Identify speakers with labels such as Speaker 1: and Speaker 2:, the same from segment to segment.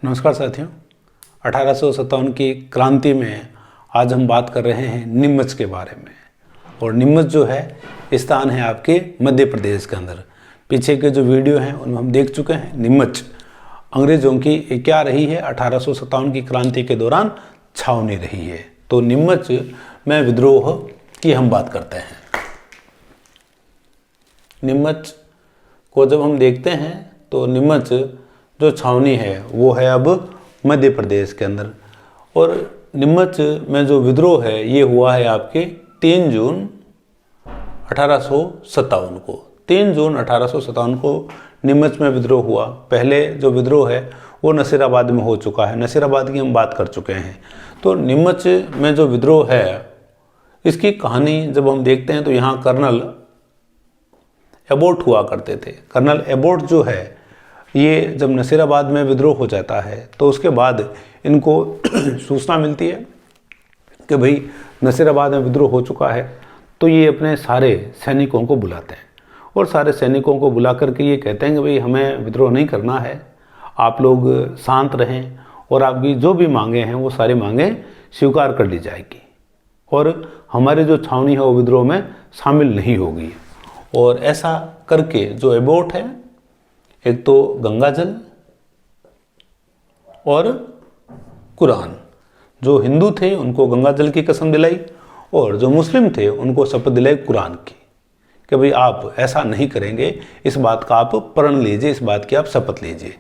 Speaker 1: नमस्कार साथियों। 1857 की क्रांति में आज हम बात कर रहे हैं नीमच के बारे में। और नीमच जो है स्थान है आपके मध्य प्रदेश के अंदर। पीछे के जो वीडियो हैं उनमें हम देख चुके हैं नीमच अंग्रेज़ों की क्या रही है, 1857 की क्रांति के दौरान छावनी रही है। तो नीमच में विद्रोह की हम बात करते हैं। नीमच को जब हम देखते हैं तो नीमच जो छावनी है वो है अब मध्य प्रदेश के अंदर। और नीमच में जो विद्रोह है ये हुआ है आपके 3 जून 1857 को। 3 जून 1857 को नीमच में विद्रोह हुआ। पहले जो विद्रोह है वो नसीराबाद में हो चुका है, नसीराबाद की हम बात कर चुके हैं। तो नीमच में जो विद्रोह है इसकी कहानी जब हम देखते हैं तो यहाँ कर्नल एबोट हुआ करते थे। कर्नल एबोट जो है ये जब नसीराबाद में विद्रोह हो जाता है तो उसके बाद इनको सूचना मिलती है कि भाई नसीराबाद में विद्रोह हो चुका है। तो ये अपने सारे सैनिकों को बुलाते हैं और सारे सैनिकों को बुला करके ये कहते हैं कि भाई हमें विद्रोह नहीं करना है, आप लोग शांत रहें और आपकी जो भी मांगे हैं वो सारी मांगें स्वीकार कर ली जाएगी और हमारी जो छावनी है वो विद्रोह में शामिल नहीं होगी। और ऐसा करके जो एबोट है, एक तो गंगाजल और कुरान, जो हिंदू थे उनको गंगाजल की कसम दिलाई और जो मुस्लिम थे उनको शपथ दिलाई कुरान की कि भाई आप ऐसा नहीं करेंगे, इस बात का आप प्रण लीजिए, इस बात की आप शपथ लीजिए।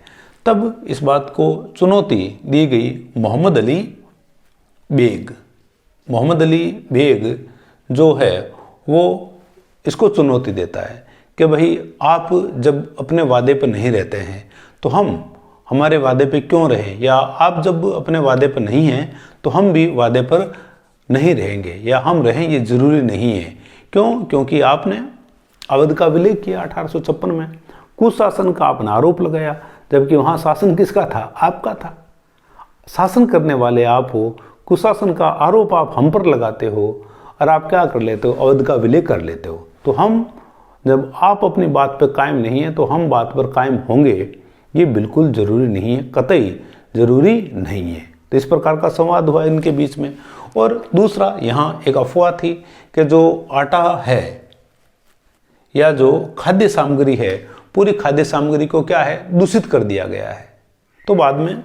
Speaker 1: तब इस बात को चुनौती दी गई मोहम्मद अली बेग। मोहम्मद अली बेग जो है वो इसको चुनौती देता है कि भाई आप जब अपने वादे पर नहीं रहते हैं तो हम हमारे वादे पे क्यों रहें, या आप जब अपने वादे पर नहीं हैं तो हम भी वादे पर नहीं रहेंगे या हम रहें ये ज़रूरी नहीं है। क्यों? क्योंकि आपने अवध का विलय किया 1856 में, कुशासन का अपना आरोप लगाया, जबकि वहाँ शासन किसका था? आपका था। शासन करने वाले आप हो, कुशासन का आरोप आप हम पर लगाते हो और आप क्या कर लेते हो? अवध का विलय कर लेते हो। तो हम जब आप अपनी बात पर कायम नहीं है तो हम बात पर कायम होंगे, ये बिल्कुल ज़रूरी नहीं है, कतई ज़रूरी नहीं है। तो इस प्रकार का संवाद हुआ इनके बीच में। और दूसरा यहाँ एक अफवाह थी कि जो आटा है या जो खाद्य सामग्री है, पूरी खाद्य सामग्री को क्या है, दूषित कर दिया गया है। तो बाद में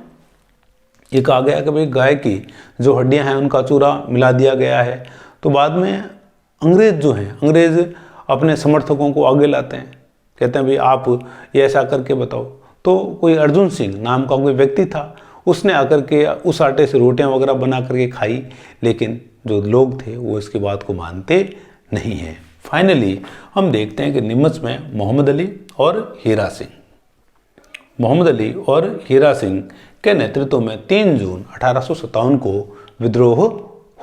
Speaker 1: ये कहा गया कि भाई गाय की जो हड्डियाँ हैं उनका चूरा मिला दिया गया है। तो बाद में अंग्रेज़ जो हैं, अंग्रेज़ अपने समर्थकों को आगे लाते हैं, कहते हैं भाई आप ये ऐसा करके बताओ। तो कोई अर्जुन सिंह नाम का कोई व्यक्ति था, उसने आकर के उस आटे से रोटियां वगैरह बना करके खाई, लेकिन जो लोग थे वो इसकी बात को मानते नहीं हैं। फाइनली हम देखते हैं कि नीमच में मोहम्मद अली और हीरा सिंह, मोहम्मद अली और हीरा सिंह के नेतृत्व में 3 जून 1857 को विद्रोह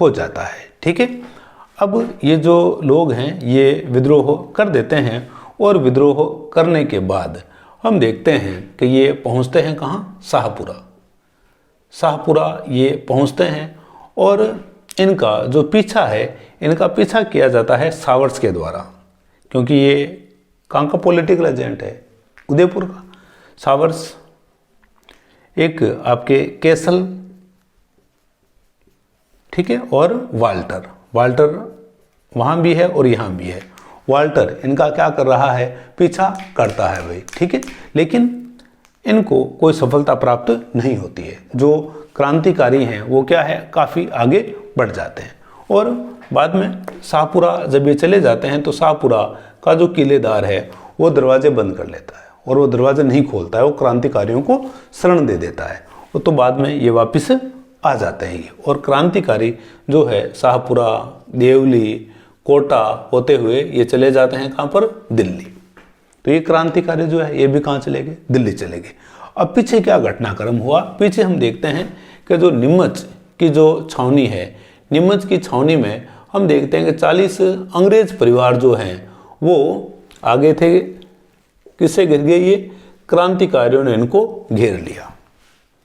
Speaker 1: हो जाता है। ठीक है। अब ये जो लोग हैं ये विद्रोह कर देते हैं और विद्रोह करने के बाद हम देखते हैं कि ये पहुंचते हैं कहाँ? शाहपुरा। शाहपुरा ये पहुंचते हैं और इनका जो पीछा है, इनका पीछा किया जाता है सावर्स के द्वारा, क्योंकि ये कहाँ का पॉलिटिकल एजेंट है? उदयपुर का। सावर्स एक आपके कैसल, ठीक है, और वाल्टर वहाँ भी है और यहाँ भी है। वाल्टर इनका क्या कर रहा है? पीछा करता है भाई, ठीक है, लेकिन इनको कोई सफलता प्राप्त नहीं होती है। जो क्रांतिकारी हैं वो क्या है, काफ़ी आगे बढ़ जाते हैं। और बाद में शाहपुरा जब ये चले जाते हैं तो शाहपुरा का जो किलेदार है वो दरवाजे बंद कर लेता है और वो दरवाजे नहीं खोलता है, वो क्रांतिकारियों को शरण दे देता है। तो बाद में ये वापस आ जाते हैं और क्रांतिकारी जो है शाहपुरा, देवली, कोटा होते हुए ये चले जाते हैं कहाँ पर? दिल्ली। तो ये क्रांतिकारी जो है ये भी कहाँ चले गए? दिल्ली चले गए। अब पीछे क्या घटनाक्रम हुआ? पीछे हम देखते हैं कि जो नीमच की जो छावनी है, नीमच की छावनी में हम देखते हैं कि 40 अंग्रेज परिवार जो हैं वो आगे थे। किससे घिर गए ये? क्रांतिकारियों ने इनको घेर लिया।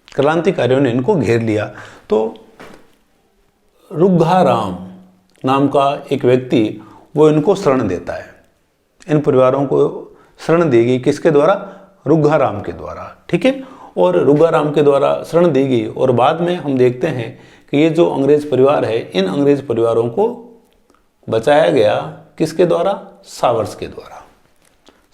Speaker 1: क्रांतिकारियों ने इनको घेर लिया। तो रुग्घाराम नाम का एक व्यक्ति वो इनको शरण देता है। इन परिवारों को शरण दी गई किसके द्वारा? रुग्घाराम के द्वारा। ठीक है। और रुगाराम के द्वारा शरण दी गई। और बाद में हम देखते हैं कि ये जो अंग्रेज परिवार है, इन अंग्रेज परिवारों को बचाया गया किसके द्वारा? सावर्स के द्वारा।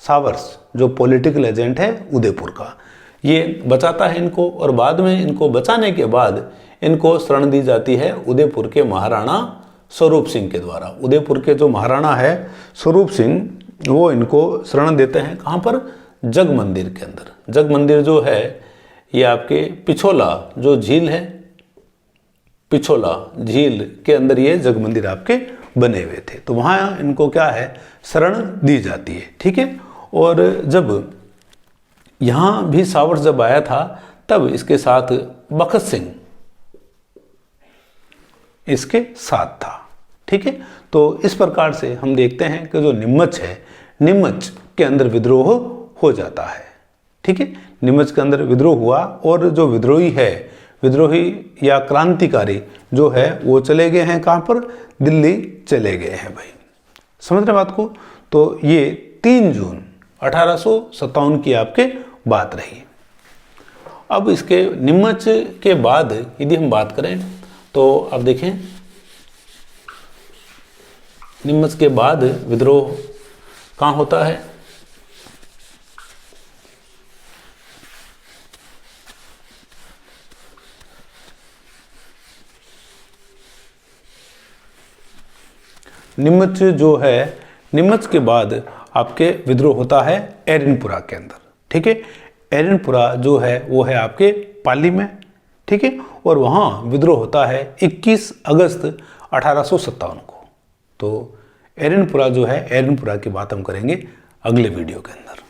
Speaker 1: सावर्स जो पॉलिटिकल एजेंट है उदयपुर का, ये बचाता है इनको। और बाद में इनको बचाने के बाद इनको शरण दी जाती है उदयपुर के महाराणा स्वरूप सिंह के द्वारा। उदयपुर के जो महाराणा है स्वरूप सिंह, वो इनको शरण देते हैं कहाँ पर? जग मंदिर के अंदर। जग मंदिर जो है ये आपके पिछोला जो झील है, पिछोला झील के अंदर ये जग मंदिर आपके बने हुए थे। तो वहाँ इनको क्या है? शरण दी जाती है। ठीक है। और जब यहाँ भी सावर्स जब आया था तब इसके साथ बखत सिंह इसके साथ था। ठीक है। तो इस प्रकार से हम देखते हैं कि जो नीमच है, नीमच के अंदर विद्रोह हो जाता है। ठीक है। नीमच के अंदर विद्रोह हुआ और जो विद्रोही है, विद्रोही या क्रांतिकारी जो है वो चले गए हैं कहाँ पर? दिल्ली चले गए हैं भाई। समझ रहे बात को? तो ये 3 जून 1857 की आपके बात रही। अब इसके नीमच के बाद यदि हम बात करें तो अब देखें, नीमच के बाद विद्रोह कहाँ होता है? नीमच जो है, नीमच के बाद आपके विद्रोह होता है एरनपुरा के अंदर। ठीक है। एरनपुरा जो है वो है आपके पाली में। ठीक है। और वहाँ विद्रोह होता है 21 अगस्त 1857 को। तो एरनपुरा जो है, एरनपुरा की बात हम करेंगे अगले वीडियो के अंदर।